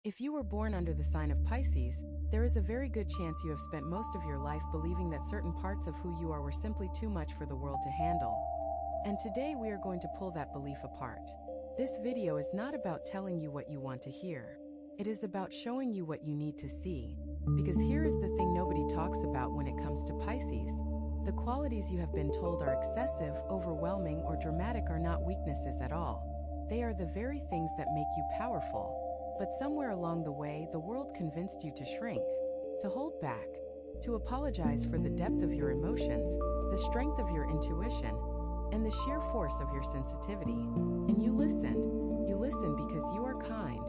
If you were born under the sign of Pisces, there is a very good chance you have spent most of your life believing that certain parts of who you are were simply too much for the world to handle. And today we are going to pull that belief apart. This video is not about telling you what you want to hear. It is about showing you what you need to see. Because here is the thing nobody talks about when it comes to Pisces. The qualities you have been told are excessive, overwhelming, or dramatic are not weaknesses at all. They are the very things that make you powerful. But somewhere along the way, the world convinced you to shrink, to hold back, to apologize for the depth of your emotions, the strength of your intuition, and the sheer force of your sensitivity. And you listened. You listened because you are kind.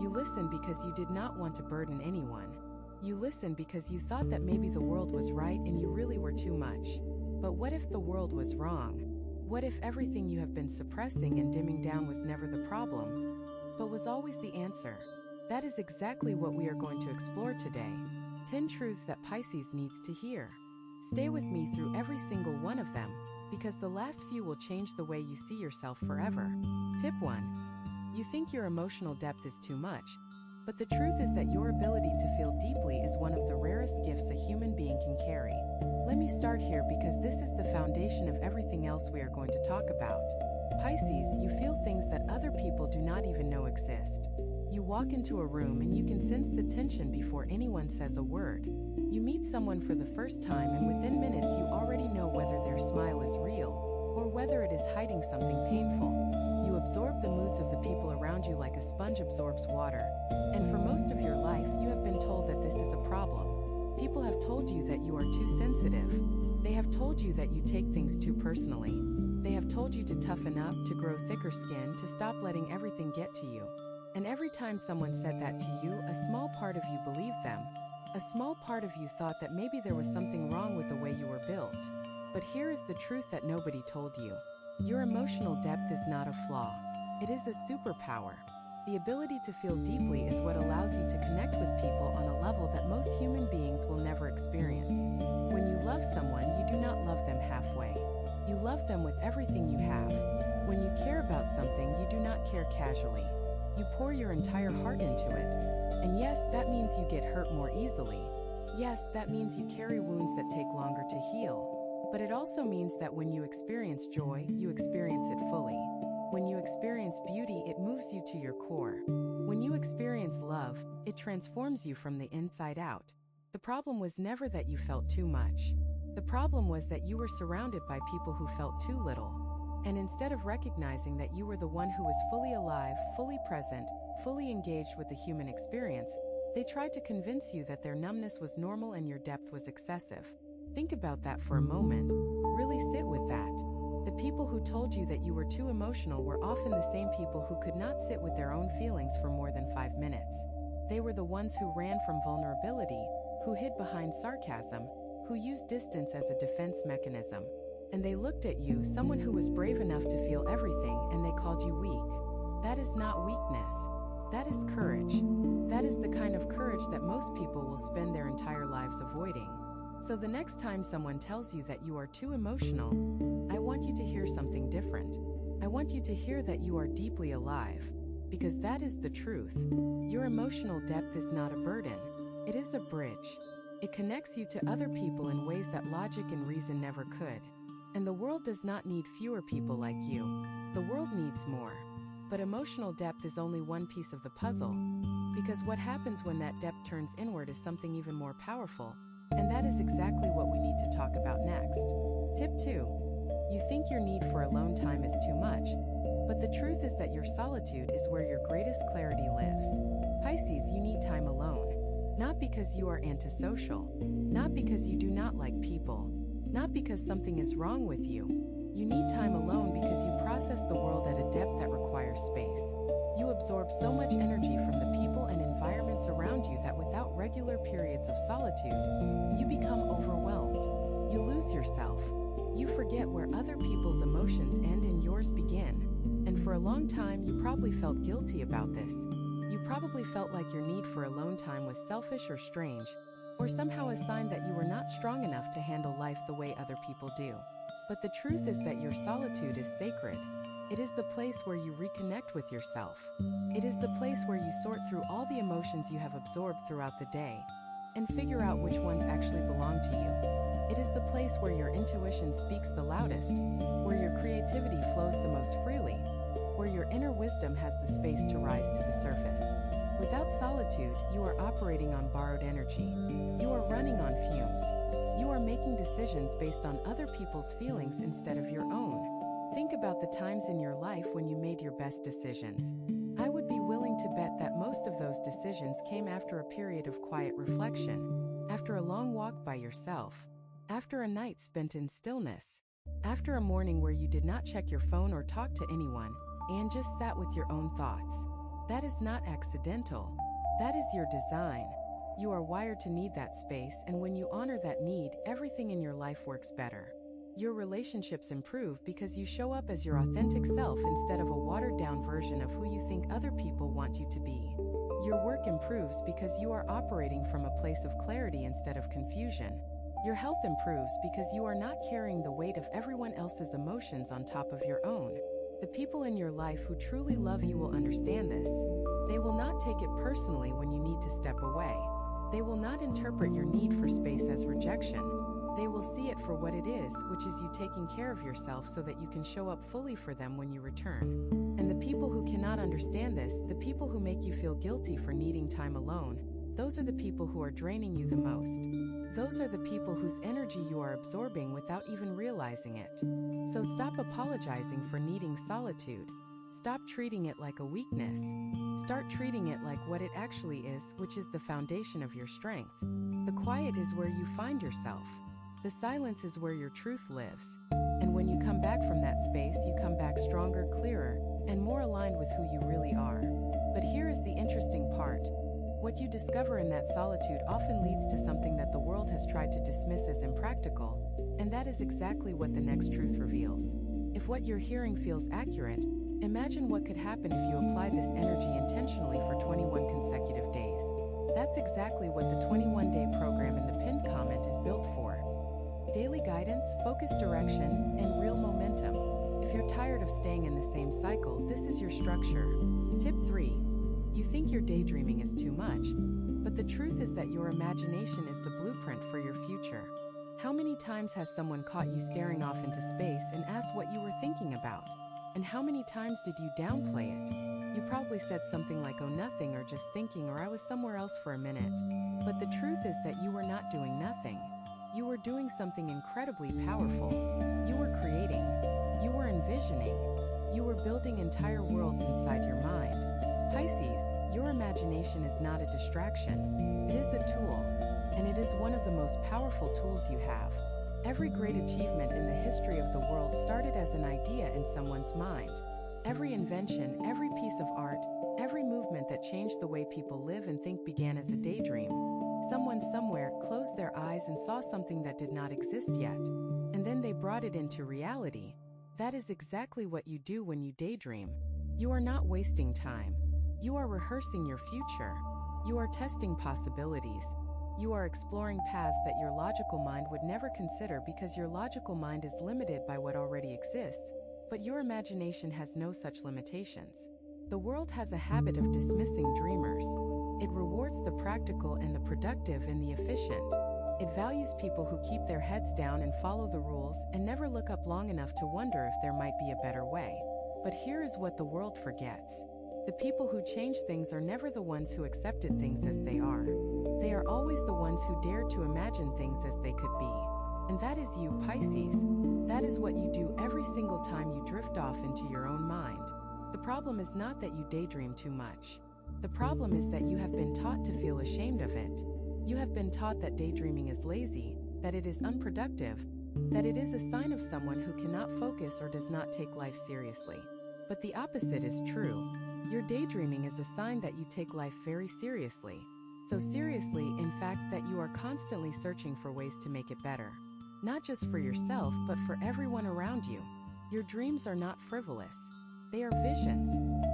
You listened because you did not want to burden anyone. You listened because you thought that maybe the world was right and you really were too much. But what if the world was wrong? What if everything you have been suppressing and dimming down was never the problem, but was always the answer? That is exactly what we are going to explore today. 10 truths that Pisces needs to hear. Stay with me through every single one of them, because the last few will change the way you see yourself forever. Tip 1. You think your emotional depth is too much, but the truth is that your ability to feel deeply is one of the rarest gifts a human being can carry. Let me start here because this is the foundation of everything else we are going to talk about. Pisces, you feel things that other people do not even know exist. You walk into a room and you can sense the tension before anyone says a word. You meet someone for the first time and within minutes you already know whether their smile is real or whether it is hiding something painful. You absorb the moods of the people around you like a sponge absorbs water. And for most of your life you have been told that this is a problem. People have told you that you are too sensitive. They have told you that you take things too personally. They have told you to toughen up, to grow thicker skin, to stop letting everything get to you. And every time someone said that to you, a small part of you believed them. A small part of you thought that maybe there was something wrong with the way you were built. But here is the truth that nobody told you. Your emotional depth is not a flaw. It is a superpower. The ability to feel deeply is what allows you to connect with people on a level that most human beings will never experience. When you love someone, you do not love them halfway. You love them with everything you have. When you care about something, you do not care casually. You pour your entire heart into it. And yes, that means you get hurt more easily. Yes, that means you carry wounds that take longer to heal. But it also means that when you experience joy, you experience it fully. When you experience beauty, it moves you to your core. When you experience love, it transforms you from the inside out. The problem was never that you felt too much. The problem was that you were surrounded by people who felt too little. And instead of recognizing that you were the one who was fully alive, fully present, fully engaged with the human experience, they tried to convince you that their numbness was normal and your depth was excessive. Think about that for a moment. Really sit with that. The people who told you that you were too emotional were often the same people who could not sit with their own feelings for more than 5 minutes. They were the ones who ran from vulnerability, who hid behind sarcasm, who used distance as a defense mechanism. And they looked at you, someone who was brave enough to feel everything, and they called you weak. That is not weakness. That is courage. That is the kind of courage that most people will spend their entire lives avoiding. So the next time someone tells you that you are too emotional, I want you to hear something different. I want you to hear that you are deeply alive. Because that is the truth. Your emotional depth is not a burden. It is a bridge. It connects you to other people in ways that logic and reason never could. And the world does not need fewer people like you. The world needs more. But emotional depth is only one piece of the puzzle. Because what happens when that depth turns inward is something even more powerful. And that is exactly what we need to talk about next. Tip 2. You think your need for alone time is too much. But the truth is that your solitude is where your greatest clarity lives. Pisces, you need time alone. Not because you are antisocial. Not because you do not like people. Not because something is wrong with you. You need time alone because you process the world at a depth that requires space. You absorb so much energy from the people and environments around you that without regular periods of solitude, you become overwhelmed. You lose yourself. You forget where other people's emotions end and yours begin. And for a long time, you probably felt guilty about this. You probably felt like your need for alone time was selfish or strange, or somehow a sign that you were not strong enough to handle life the way other people do. But the truth is that your solitude is sacred. It is the place where you reconnect with yourself. It is the place where you sort through all the emotions you have absorbed throughout the day and figure out which ones actually belong to you. It is the place where your intuition speaks the loudest, where your creativity flows the most freely, where your inner wisdom has the space to rise to the surface. Without solitude, you are operating on borrowed energy. You are running on fumes. You are making decisions based on other people's feelings instead of your own. Think about the times in your life when you made your best decisions. I would be willing to bet that most of those decisions came after a period of quiet reflection, after a long walk by yourself, after a night spent in stillness, after a morning where you did not check your phone or talk to anyone, and just sat with your own thoughts. That is not accidental. That is your design. You are wired to need that space, and when you honor that need, everything in your life works better. Your relationships improve because you show up as your authentic self instead of a watered-down version of who you think other people want you to be. Your work improves because you are operating from a place of clarity instead of confusion. Your health improves because you are not carrying the weight of everyone else's emotions on top of your own. The people in your life who truly love you will understand this. They will not take it personally when you need to step away. They will not interpret your need for space as rejection. They will see it for what it is, which is you taking care of yourself so that you can show up fully for them when you return. And the people who cannot understand this, the people who make you feel guilty for needing time alone, those are the people who are draining you the most. Those are the people whose energy you are absorbing without even realizing it. So stop apologizing for needing solitude. Stop treating it like a weakness. Start treating it like what it actually is, which is the foundation of your strength. The quiet is where you find yourself. The silence is where your truth lives. And when you come back from that space, you come back stronger, clearer, and more aligned with who you really are. But here is the interesting part. What you discover in that solitude often leads to something that the world has tried to dismiss as impractical, and that is exactly what the next truth reveals. If what you're hearing feels accurate, imagine what could happen if you applied this energy intentionally for 21 consecutive days. That's exactly what the 21-day program in the pinned comment is built for. Daily guidance, focused direction, and real momentum. If you're tired of staying in the same cycle, this is your structure. Tip 3. You think your daydreaming is too much, but the truth is that your imagination is the blueprint for your future. How many times has someone caught you staring off into space and asked what you were thinking about? And how many times did you downplay it? You probably said something like, "Oh, nothing," or "just thinking," or "I was somewhere else for a minute." But the truth is that you were not doing nothing. You were doing something incredibly powerful. You were creating. You were envisioning. You were building entire worlds inside your mind. Pisces, your imagination is not a distraction. It is a tool, and it is one of the most powerful tools you have. Every great achievement in the history of the world started as an idea in someone's mind. Every invention, every piece of art, every movement that changed the way people live and think began as a daydream. Someone somewhere closed their eyes and saw something that did not exist yet, and then they brought it into reality. That is exactly what you do when you daydream. You are not wasting time. You are rehearsing your future. You are testing possibilities. You are exploring paths that your logical mind would never consider because your logical mind is limited by what already exists, but your imagination has no such limitations. The world has a habit of dismissing dreamers. It rewards the practical and the productive and the efficient. It values people who keep their heads down and follow the rules and never look up long enough to wonder if there might be a better way. But here is what the world forgets. The people who change things are never the ones who accepted things as they are. They are always the ones who dared to imagine things as they could be. And that is you, Pisces. That is what you do every single time you drift off into your own mind. The problem is not that you daydream too much. The problem is that you have been taught to feel ashamed of it. You have been taught that daydreaming is lazy, that it is unproductive, that it is a sign of someone who cannot focus or does not take life seriously. But the opposite is true. Your daydreaming is a sign that you take life very seriously. So seriously, in fact, that you are constantly searching for ways to make it better. Not just for yourself, but for everyone around you. Your dreams are not frivolous. They are visions.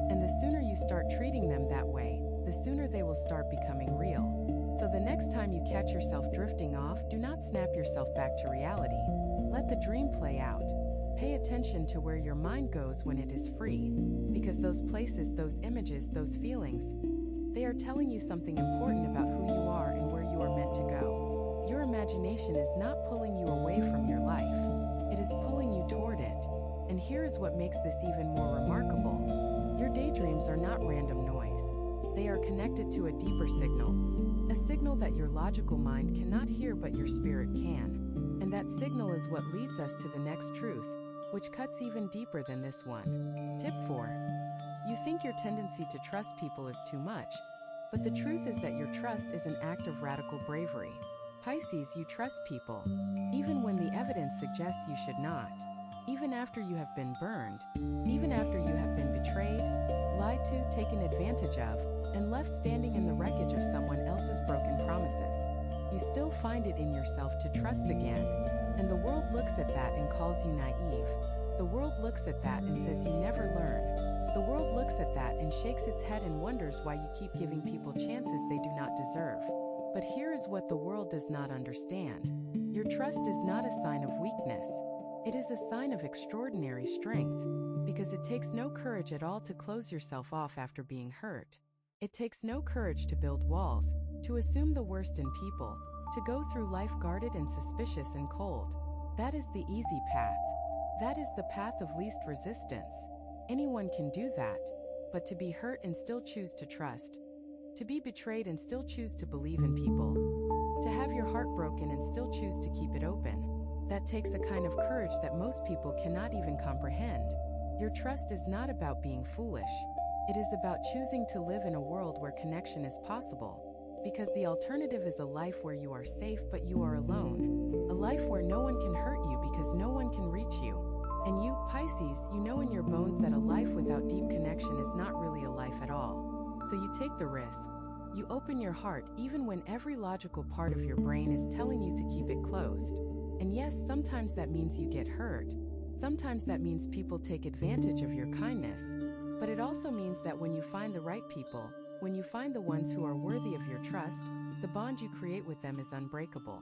And the sooner you start treating them that way, the sooner they will start becoming real. So the next time you catch yourself drifting off, do not snap yourself back to reality. Let the dream play out. Pay attention to where your mind goes when it is free, because those places, those images, those feelings, they are telling you something important about who you are and where you are meant to go. Your imagination is not pulling you away from your life. It is pulling you toward it. And here is what makes this even more remarkable. Your daydreams are not random noise. They are connected to a deeper signal. A signal that your logical mind cannot hear but your spirit can. And that signal is what leads us to the next truth, which cuts even deeper than this one. Tip 4. You think your tendency to trust people is too much, but the truth is that your trust is an act of radical bravery. Pisces, you trust people, even when the evidence suggests you should not. Even after you have been burned, even after you have been betrayed, lied to, taken advantage of, and left standing in the wreckage of someone else's broken promises. You still find it in yourself to trust again. And the world looks at that and calls you naive. The world looks at that and says you never learn. The world looks at that and shakes its head and wonders why you keep giving people chances they do not deserve. But here is what the world does not understand. Your trust is not a sign of weakness. It is a sign of extraordinary strength, because it takes no courage at all to close yourself off after being hurt. It takes no courage to build walls, to assume the worst in people, to go through life guarded and suspicious and cold. That is the easy path. That is the path of least resistance. Anyone can do that, but to be hurt and still choose to trust, to be betrayed and still choose to believe in people, to have your heart broken and still choose to keep it open, that takes a kind of courage that most people cannot even comprehend. Your trust is not about being foolish. It is about choosing to live in a world where connection is possible, because the alternative is a life where you are safe but you are alone, a life where no one can hurt you because no one can reach you. And you, Pisces, you know in your bones that a life without deep connection is not really a life at all. So you take the risk. You open your heart even when every logical part of your brain is telling you to keep it closed. And yes, sometimes that means you get hurt. Sometimes that means people take advantage of your kindness. But it also means that when you find the right people, when you find the ones who are worthy of your trust, the bond you create with them is unbreakable.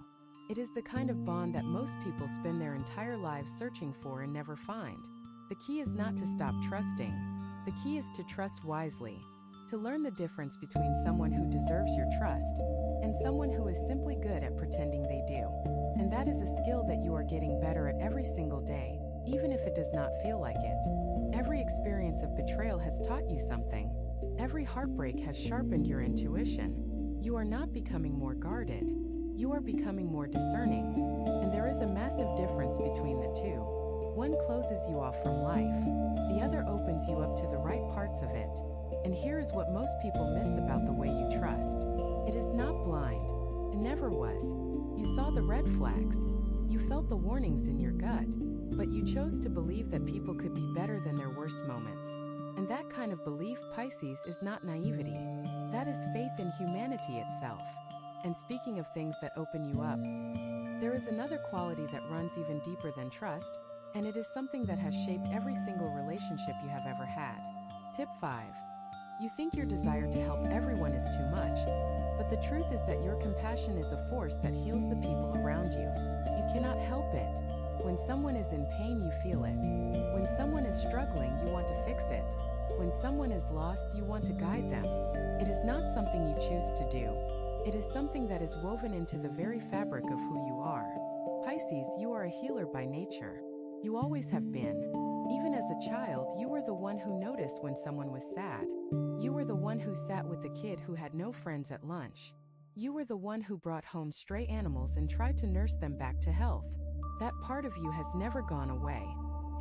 It is the kind of bond that most people spend their entire lives searching for and never find. The key is not to stop trusting. The key is to trust wisely, to learn the difference between someone who deserves your trust and someone who is simply good at pretending they do. And that is a skill that you are getting better at every single day, even if it does not feel like it. Every experience of betrayal has taught you something. Every heartbreak has sharpened your intuition. You are not becoming more guarded. You are becoming more discerning. And there is a massive difference between the two. One closes you off from life. The other opens you up to the right parts of it. And here is what most people miss about the way you trust. It is not blind. It never was. You saw the red flags. You felt the warnings in your gut. But you chose to believe that people could be better than their worst moments. And that kind of belief, Pisces, is not naivety. That is faith in humanity itself. And speaking of things that open you up, there is another quality that runs even deeper than trust, and it is something that has shaped every single relationship you have ever had. Tip 5. You think your desire to help everyone is too much, but the truth is that your compassion is a force that heals the people around you. You cannot help it. When someone is in pain, you feel it. When someone is struggling, you want to fix it. When someone is lost, you want to guide them. It is not something you choose to do. It is something that is woven into the very fabric of who you are. Pisces, you are a healer by nature. You always have been. Even as a child, you were the one who noticed when someone was sad. You were the one who sat with the kid who had no friends at lunch. You were the one who brought home stray animals and tried to nurse them back to health. That part of you has never gone away.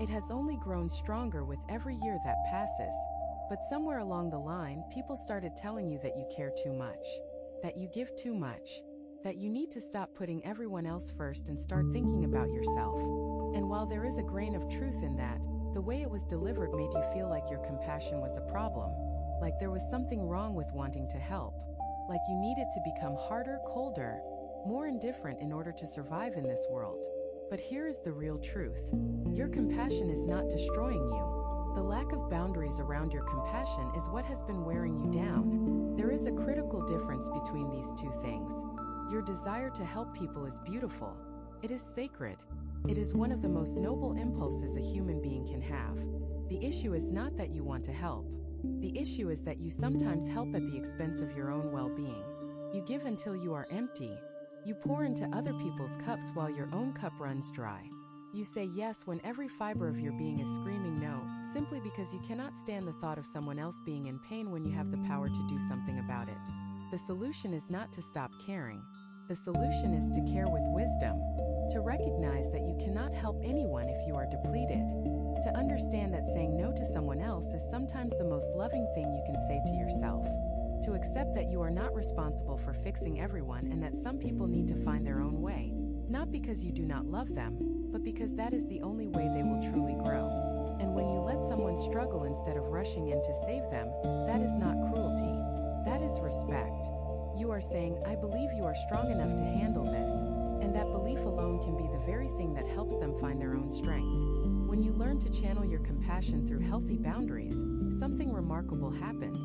It has only grown stronger with every year that passes. But somewhere along the line, people started telling you that you care too much, that you give too much, that you need to stop putting everyone else first and start thinking about yourself. And while there is a grain of truth in that, the way it was delivered made you feel like your compassion was a problem, like there was something wrong with wanting to help, like you needed to become harder, colder, more indifferent in order to survive in this world. But here is the real truth. Your compassion is not destroying you. The lack of boundaries around your compassion is what has been wearing you down. There is a critical difference between these two things. Your desire to help people is beautiful. It is sacred. It is one of the most noble impulses a human being can have. The issue is not that you want to help. The issue is that you sometimes help at the expense of your own well-being. You give until you are empty. You pour into other people's cups while your own cup runs dry. You say yes when every fiber of your being is screaming no, simply because you cannot stand the thought of someone else being in pain when you have the power to do something about it. The solution is not to stop caring. The solution is to care with wisdom, to recognize that you cannot help anyone if you are depleted, to understand that saying no to someone else is sometimes the most loving thing you can say to yourself, to accept that you are not responsible for fixing everyone and that some people need to find their own way, not because you do not love them, but because that is the only way they will truly grow. And when you let someone struggle instead of rushing in to save them, that is not cruelty. That is respect. You are saying, I believe you are strong enough to handle this, and that belief alone can be the very thing that helps them find their own strength. When you learn to channel your compassion through healthy boundaries, something remarkable happens.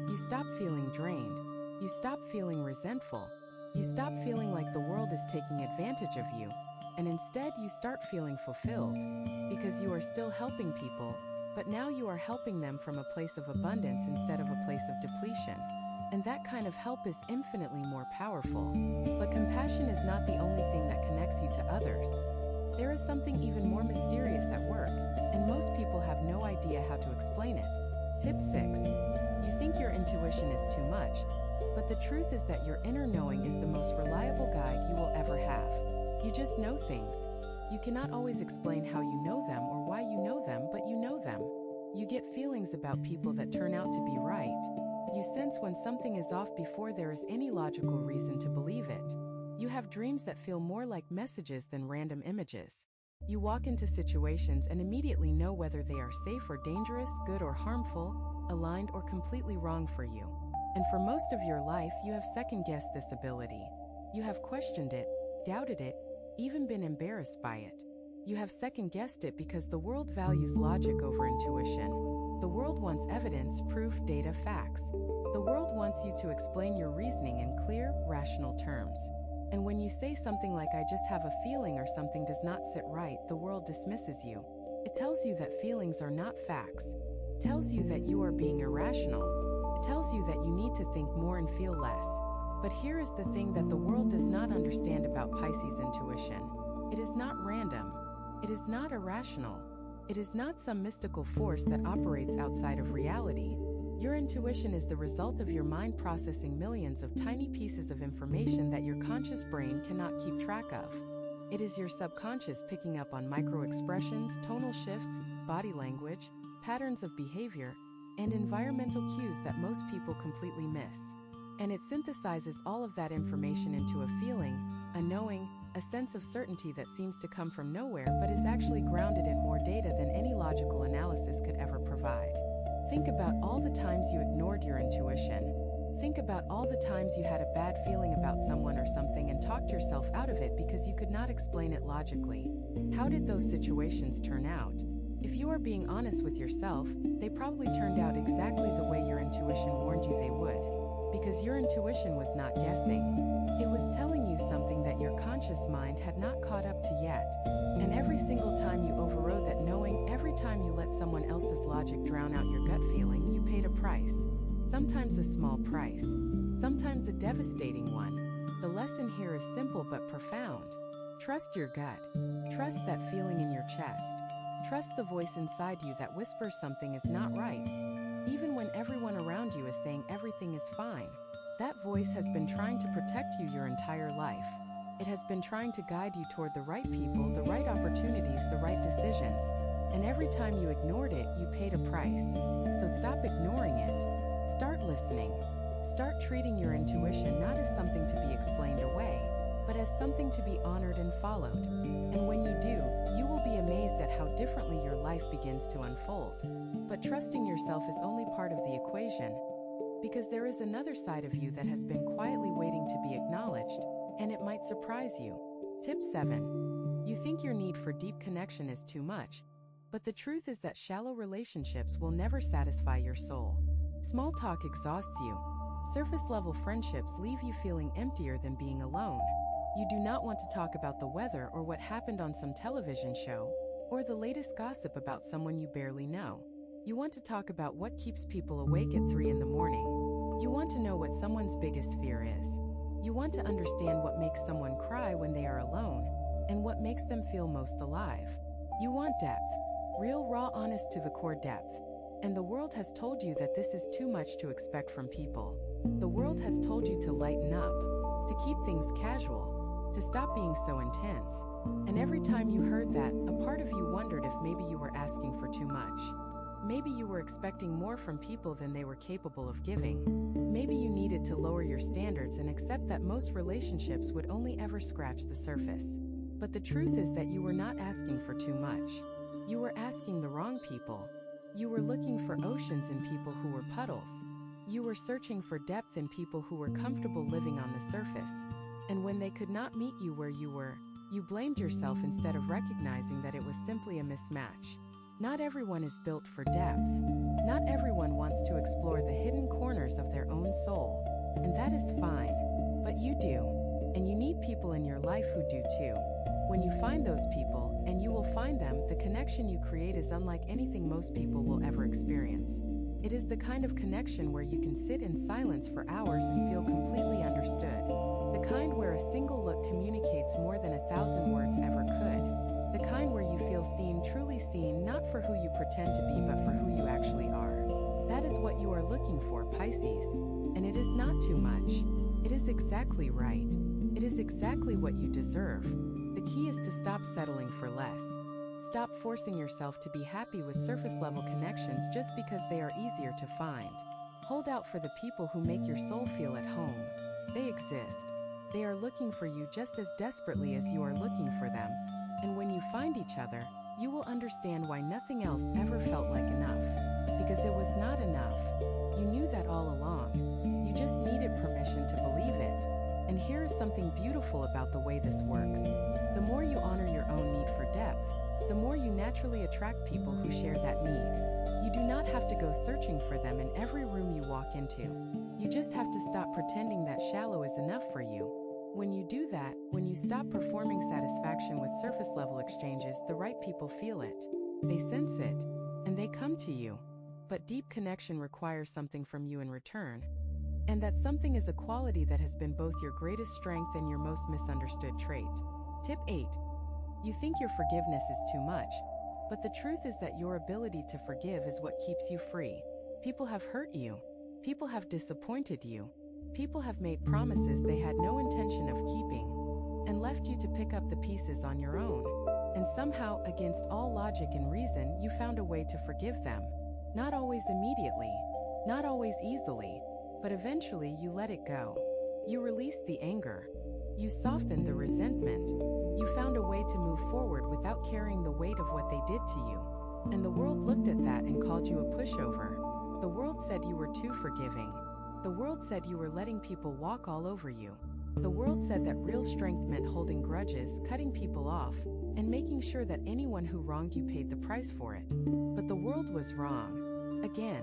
You stop feeling drained. You stop feeling resentful. You stop feeling like the world is taking advantage of you, and instead you start feeling fulfilled, because you are still helping people, but now you are helping them from a place of abundance instead of a place of depletion. And that kind of help is infinitely more powerful. But compassion is not the only thing that connects you to others. There is something even more mysterious at work, and most people have no idea how to explain it. Tip 6. You think your intuition is too much, but the truth is that your inner knowing is the most reliable guide you will ever have. You just know things. You cannot always explain how you know them or why you know them, but you know them. You get feelings about people that turn out to be right. You sense when something is off before there is any logical reason to believe it. You have dreams that feel more like messages than random images. You walk into situations and immediately know whether they are safe or dangerous, good or harmful, aligned or completely wrong for you. And for most of your life, you have second-guessed this ability. You have questioned it, doubted it, even been embarrassed by it. You have second-guessed it because the world values logic over intuition. The world wants evidence, proof, data, facts. The world wants you to explain your reasoning in clear, rational terms. And when you say something like, I just have a feeling or something does not sit right, the world dismisses you. It tells you that feelings are not facts. It tells you that you are being irrational. It tells you that you need to think more and feel less. But here is the thing that the world does not understand about Pisces intuition. It is not random. It is not irrational. It is not some mystical force that operates outside of reality. Your intuition is the result of your mind processing millions of tiny pieces of information that your conscious brain cannot keep track of. It is your subconscious picking up on micro-expressions, tonal shifts, body language, patterns of behavior, and environmental cues that most people completely miss. And it synthesizes all of that information into a feeling, a knowing, a sense of certainty that seems to come from nowhere but is actually grounded in more data than any logical analysis could ever provide. Think about all the times you ignored your intuition. Think about all the times you had a bad feeling about someone or something and talked yourself out of it because you could not explain it logically. How did those situations turn out? If you are being honest with yourself, they probably turned out exactly the way your intuition warned you they would. Because your intuition was not guessing. It was telling you something that your conscious mind had not caught up to yet. And every single time you overrode that knowing, every time you let someone else's logic drown out your gut feeling, you paid a price. Sometimes a small price. Sometimes a devastating one. The lesson here is simple but profound. Trust your gut. Trust that feeling in your chest. Trust the voice inside you that whispers something is not right. Even when everyone around you is saying everything is fine. That voice has been trying to protect you your entire life. It has been trying to guide you toward the right people, the right opportunities, the right decisions. And every time you ignored it, you paid a price. So stop ignoring it. Start listening. Start treating your intuition not as something to be explained away, but as something to be honored and followed. And when you do, you will be amazed at how differently your life begins to unfold. But trusting yourself is only part of the equation, because there is another side of you that has been quietly waiting to be acknowledged, and it might surprise you. Tip 7. You think your need for deep connection is too much, but the truth is that shallow relationships will never satisfy your soul. Small talk exhausts you. Surface-level friendships leave you feeling emptier than being alone. You do not want to talk about the weather or what happened on some television show, or the latest gossip about someone you barely know. You want to talk about what keeps people awake at 3 in the morning. You want to know what someone's biggest fear is. You want to understand what makes someone cry when they are alone, and what makes them feel most alive. You want depth. Real, raw, honest to the core depth. And the world has told you that this is too much to expect from people. The world has told you to lighten up, to keep things casual, to stop being so intense. And every time you heard that, a part of you wondered if maybe you were asking for too much. Maybe you were expecting more from people than they were capable of giving. Maybe you needed to lower your standards and accept that most relationships would only ever scratch the surface. But the truth is that you were not asking for too much. You were asking the wrong people. You were looking for oceans in people who were puddles. You were searching for depth in people who were comfortable living on the surface. And when they could not meet you where you were, you blamed yourself instead of recognizing that it was simply a mismatch. Not everyone is built for depth. Not everyone wants to explore the hidden corners of their own soul. And that is fine. But you do. And you need people in your life who do too. When you find those people, and you will find them, the connection you create is unlike anything most people will ever experience. It is the kind of connection where you can sit in silence for hours and feel completely understood. The kind where a single look communicates more than 1,000 words ever could. The kind where you feel seen, truly seen, not for who you pretend to be, but for who you actually are. That is what you are looking for, Pisces. And it is not too much. It is exactly right. It is exactly what you deserve. The key is to stop settling for less. Stop forcing yourself to be happy with surface-level connections just because they are easier to find. Hold out for the people who make your soul feel at home. They exist. They are looking for you just as desperately as you are looking for them. And when you find each other, you will understand why nothing else ever felt like enough. Because it was not enough. You knew that all along. You just needed permission to believe it. And here is something beautiful about the way this works. The more you honor your own need for depth, the more you naturally attract people who share that need. You do not have to go searching for them in every room you walk into. You just have to stop pretending that shallow is enough for you. When you do that, when you stop performing satisfaction with surface-level exchanges, the right people feel it. They sense it, and they come to you. But deep connection requires something from you in return. And that something is a quality that has been both your greatest strength and your most misunderstood trait. Tip 8. You think your forgiveness is too much, but the truth is that your ability to forgive is what keeps you free. People have hurt you. People have disappointed you. People have made promises they had no intention of keeping, and left you to pick up the pieces on your own. And somehow, against all logic and reason, you found a way to forgive them. Not always immediately, not always easily, but eventually you let it go. You released the anger. You softened the resentment. You found a way to move forward without carrying the weight of what they did to you. And the world looked at that and called you a pushover. The world said you were too forgiving. The world said you were letting people walk all over you. The world said that real strength meant holding grudges, cutting people off, and making sure that anyone who wronged you paid the price for it. But the world was wrong. Again,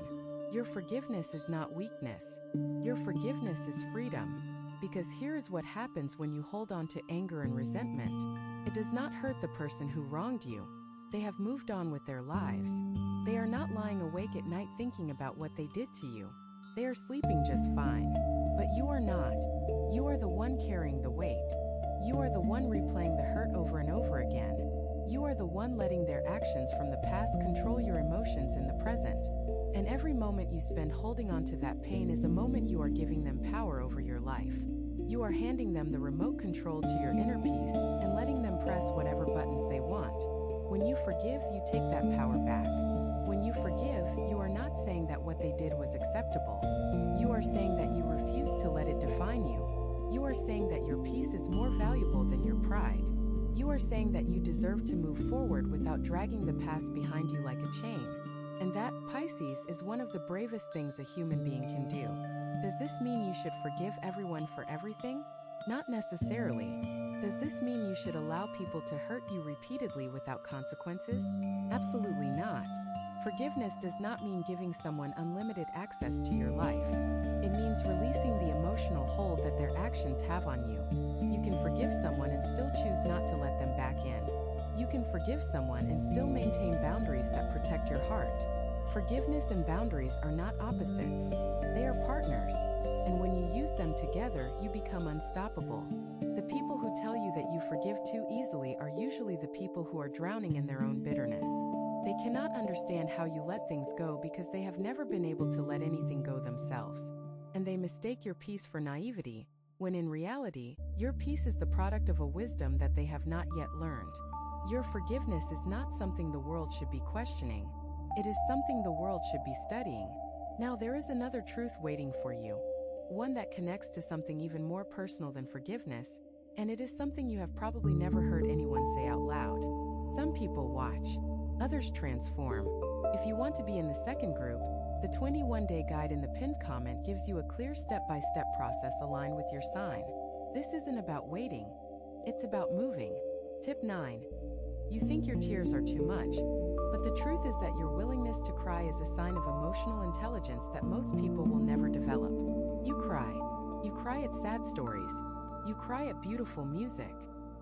your forgiveness is not weakness. Your forgiveness is freedom. Because here's what happens when you hold on to anger and resentment. It does not hurt the person who wronged you. They have moved on with their lives. They are not lying awake at night thinking about what they did to you. They are sleeping just fine. But you are not. You are the one carrying the weight. You are the one replaying the hurt over and over again. You are the one letting their actions from the past control your emotions in the present. And every moment you spend holding on to that pain is a moment you are giving them power over your life. You are handing them the remote control to your inner peace and letting them press whatever buttons they want. When you forgive, you take that power back. When you forgive, you are not saying that what they did was acceptable. You are saying that you refuse to let it define you. You are saying that your peace is more valuable than your pride. You are saying that you deserve to move forward without dragging the past behind you like a chain. And that, Pisces, is one of the bravest things a human being can do. Does this mean you should forgive everyone for everything? Not necessarily. Does this mean you should allow people to hurt you repeatedly without consequences? Absolutely not. Forgiveness does not mean giving someone unlimited access to your life. It means releasing the emotional hold that their actions have on you. You can forgive someone and still choose not to let them back in. You can forgive someone and still maintain boundaries that protect your heart. Forgiveness and boundaries are not opposites. They are partners. And when you use them together, you become unstoppable. The people who tell you that you forgive too easily are usually the people who are drowning in their own bitterness. They cannot understand how you let things go because they have never been able to let anything go themselves. And they mistake your peace for naivety, when in reality, your peace is the product of a wisdom that they have not yet learned. Your forgiveness is not something the world should be questioning. It is something the world should be studying. Now there is another truth waiting for you. One that connects to something even more personal than forgiveness, and it is something you have probably never heard anyone say out loud. Some people watch, others transform. If you want to be in the second group, the 21-day guide in the pinned comment gives you a clear step-by-step process aligned with your sign. This isn't about waiting, it's about moving. Tip 9. You think your tears are too much, but the truth is that your willingness to cry is a sign of emotional intelligence that most people will never develop. You cry. You cry at sad stories. You cry at beautiful music.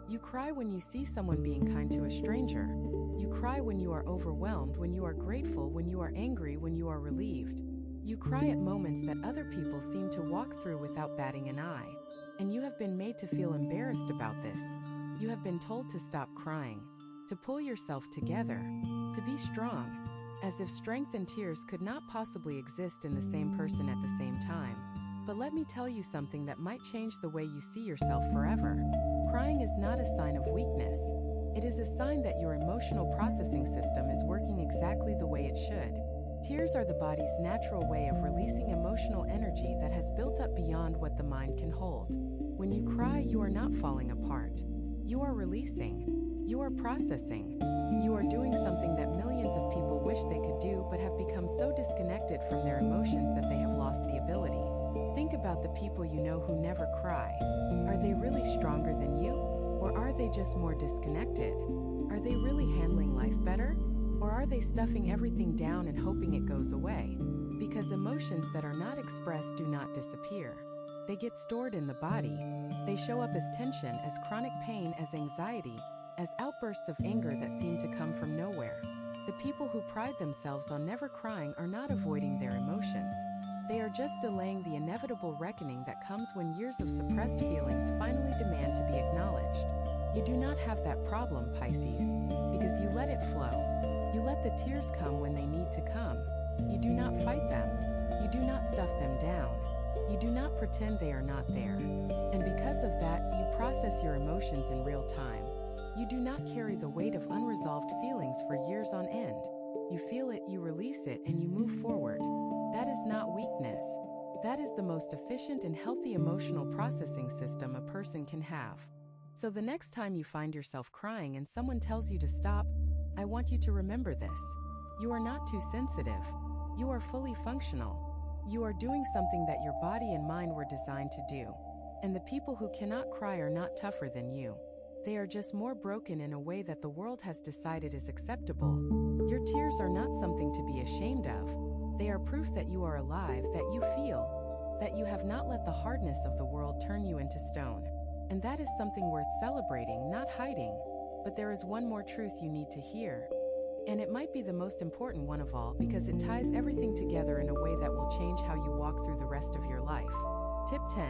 You cry when you see someone being kind to a stranger. You cry when you are overwhelmed, when you are grateful, when you are angry, when you are relieved. You cry at moments that other people seem to walk through without batting an eye. And you have been made to feel embarrassed about this. You have been told to stop crying, to pull yourself together, to be strong, as if strength and tears could not possibly exist in the same person at the same time. But let me tell you something that might change the way you see yourself forever. Crying is not a sign of weakness. It is a sign that your emotional processing system is working exactly the way it should. Tears are the body's natural way of releasing emotional energy that has built up beyond what the mind can hold. When you cry, you are not falling apart. You are releasing. You are processing. You are doing something that millions of people wish they could do but have become so disconnected from their emotions that they have lost the ability. Think about the people you know who never cry. Are they really stronger than you? Or are they just more disconnected? Are they really handling life better? Or are they stuffing everything down and hoping it goes away? Because emotions that are not expressed do not disappear. They get stored in the body. They show up as tension, as chronic pain, as anxiety, as outbursts of anger that seem to come from nowhere. The people who pride themselves on never crying are not avoiding their emotions. They are just delaying the inevitable reckoning that comes when years of suppressed feelings finally demand to be acknowledged. You do not have that problem, Pisces, because you let it flow. You let the tears come when they need to come. You do not fight them. You do not stuff them down. You do not pretend they are not there. And because of that, you process your emotions in real time. You do not carry the weight of unresolved feelings for years on end. You feel it, you release it, and you move forward. That is not weakness. That is the most efficient and healthy emotional processing system a person can have. So the next time you find yourself crying and someone tells you to stop, I want you to remember this. You are not too sensitive. You are fully functional. You are doing something that your body and mind were designed to do. And the people who cannot cry are not tougher than you. They are just more broken in a way that the world has decided is acceptable. Your tears are not something to be ashamed of. They are proof that you are alive, that you feel, that you have not let the hardness of the world turn you into stone. And that is something worth celebrating, not hiding. But there is one more truth you need to hear. And it might be the most important one of all because it ties everything together in a way that will change how you walk through the rest of your life. Tip 10.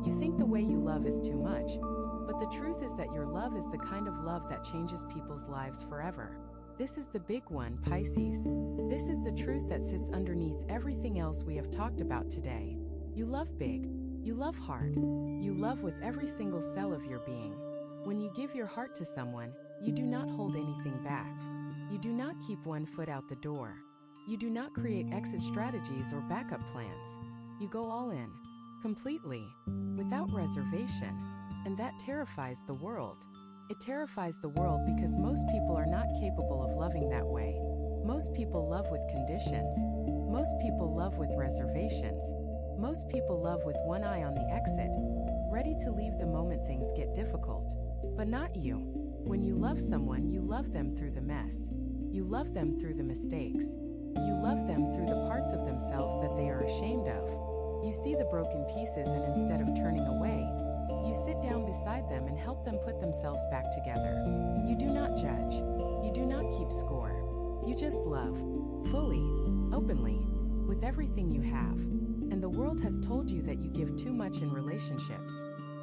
You think the way you love is too much, but the truth is that your love is the kind of love that changes people's lives forever. This is the big one, Pisces. This is the truth that sits underneath everything else we have talked about today. You love big. You love hard. You love with every single cell of your being. When you give your heart to someone, you do not hold anything back. You do not keep one foot out the door. You do not create exit strategies or backup plans. You go all in, completely, without reservation. And that terrifies the world. It terrifies the world because most people are not capable of loving that way. Most people love with conditions. Most people love with reservations. Most people love with one eye on the exit, ready to leave the moment things get difficult. But not you. When you love someone, you love them through the mess. You love them through the mistakes. You love them through the parts of themselves that they are ashamed of. You see the broken pieces, and instead of turning away, you sit down beside them and help them put themselves back together. You do not judge. You do not keep score. You just love, fully, openly, with everything you have. And the world has told you that you give too much in relationships,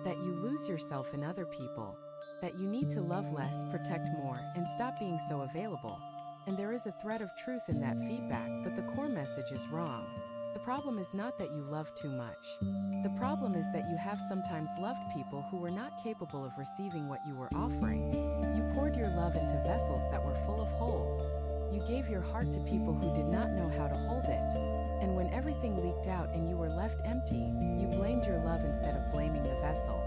that you lose yourself in other people, that you need to love less, protect more, and stop being so available. And there is a thread of truth in that feedback, but the core message is wrong. The problem is not that you love too much. The problem is that you have sometimes loved people who were not capable of receiving what you were offering. You poured your love into vessels that were full of holes. You gave your heart to people who did not know how to hold it. And when everything leaked out and you were left empty, you blamed your love instead of blaming the vessel.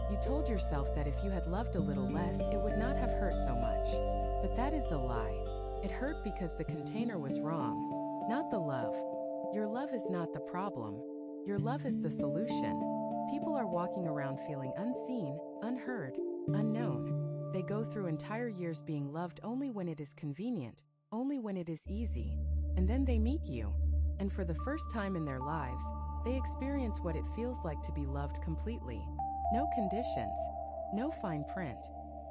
You told yourself that if you had loved a little less, it would not have hurt so much. But that is a lie. It hurt because the container was wrong, not the love. Your love is not the problem. Your love is the solution. People are walking around feeling unseen, unheard, unknown. They go through entire years being loved only when it is convenient, only when it is easy. And then they meet you. And for the first time in their lives, they experience what it feels like to be loved completely. No conditions, no fine print,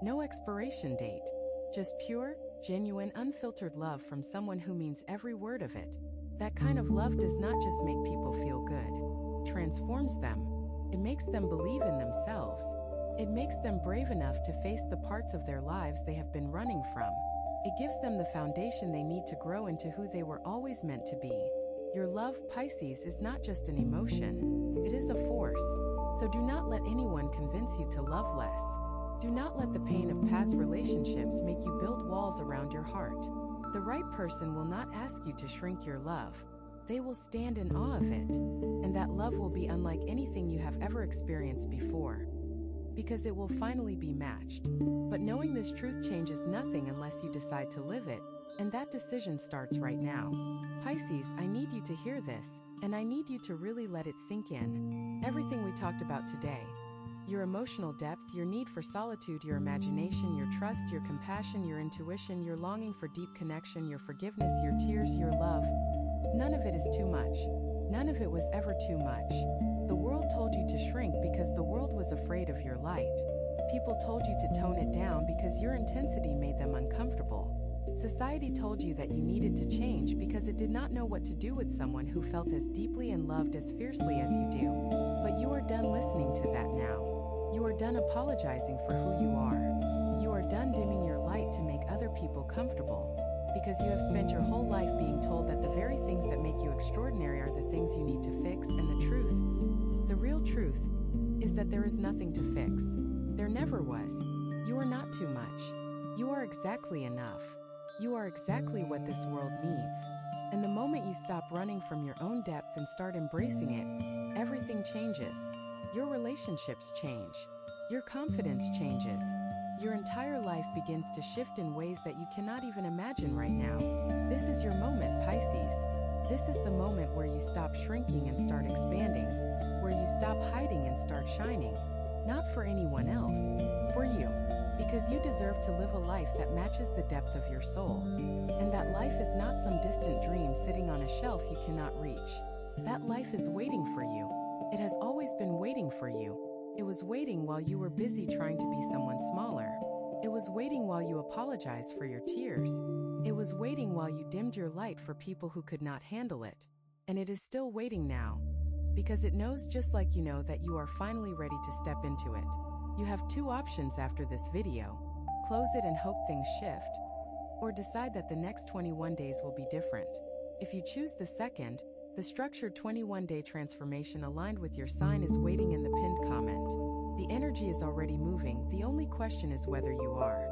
no expiration date. Just pure, genuine, unfiltered love from someone who means every word of it. That kind of love does not just make people feel good. It transforms them. It makes them believe in themselves. It makes them brave enough to face the parts of their lives they have been running from. It gives them the foundation they need to grow into who they were always meant to be. Your love, Pisces, is not just an emotion. It is a force. So do not let anyone convince you to love less. Do not let the pain of past relationships make you build walls around your heart. The right person will not ask you to shrink your love. They will stand in awe of it. And that love will be unlike anything you have ever experienced before. Because it will finally be matched. But knowing this truth changes nothing unless you decide to live it. And that decision starts right now. Pisces, I need you to hear this. And I need you to really let it sink in. Everything we talked about today. Your emotional depth, your need for solitude, your imagination, your trust, your compassion, your intuition, your longing for deep connection, your forgiveness, your tears, your love. None of it is too much. None of it was ever too much. The world told you to shrink because the world was afraid of your light. People told you to tone it down because your intensity made them uncomfortable. Society told you that you needed to change because it did not know what to do with someone who felt as deeply and loved as fiercely as you do. But you are done listening to that now. You are done apologizing for who you are. You are done dimming your light to make other people comfortable. Because you have spent your whole life being told that the very things that make you extraordinary are the things you need to fix, and the truth, the real truth, is that there is nothing to fix. There never was. You are not too much. You are exactly enough. You are exactly what this world needs. And the moment you stop running from your own depth and start embracing it, everything changes. Your relationships change. Your confidence changes. Your entire life begins to shift in ways that you cannot even imagine right now. This is your moment, Pisces. This is the moment where you stop shrinking and start expanding, where you stop hiding and start shining. Not for anyone else, for you. Because you deserve to live a life that matches the depth of your soul. And that life is not some distant dream sitting on a shelf you cannot reach. That life is waiting for you. It has always been waiting for you. It was waiting while you were busy trying to be someone smaller. It was waiting while you apologized for your tears. It was waiting while you dimmed your light for people who could not handle it. And it is still waiting now. Because it knows, just like you know, that you are finally ready to step into it. You have two options after this video. Close it and hope things shift. Or decide that the next 21 days will be different. If you choose the second, the structured 21-day transformation aligned with your sign is waiting in the pinned comment. The energy is already moving, the only question is whether you are.